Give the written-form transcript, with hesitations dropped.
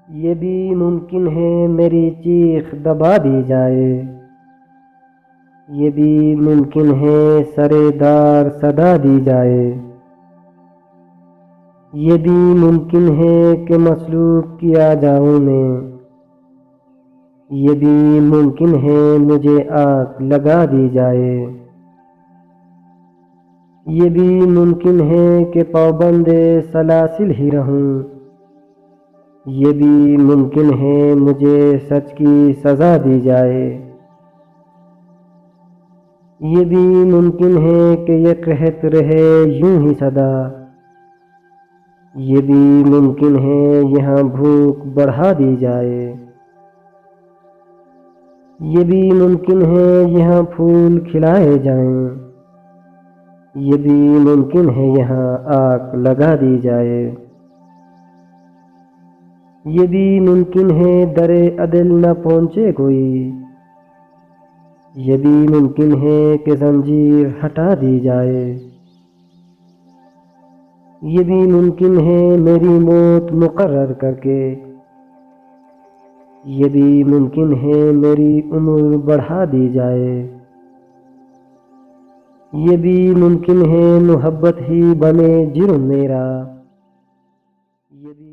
یہ بھی ممکن ہے میری چیخ دبا دی جائے، یہ بھی ممکن ہے سرے دار صدا دی جائے، یہ بھی ممکن ہے کہ مسلوب کیا جاؤں میں، یہ بھی ممکن ہے مجھے آگ لگا دی جائے، یہ بھی ممکن ہے کہ پابند سلاسل ہی رہوں، یہ بھی ممکن ہے مجھے سچ کی سزا دی جائے، یہ بھی ممکن ہے کہ یہ قحط رہے یوں ہی سدا، یہ بھی ممکن ہے یہاں بھوک بڑھا دی جائے، یہ بھی ممکن ہے یہاں پھول کھلائے جائیں، یہ بھی ممکن ہے یہاں آگ لگا دی جائے، یہ بھی ممکن ہے در عدل نہ پہنچے کوئی، یہ بھی ممکن ہے کہ زنجیر ہٹا دی جائے، یہ بھی ممکن ہے میری موت مقرر کر کے، یہ بھی ممکن ہے میری عمر بڑھا دی جائے، یہ بھی ممکن ہے محبت ہی بنے جرم میرا، یہ بھی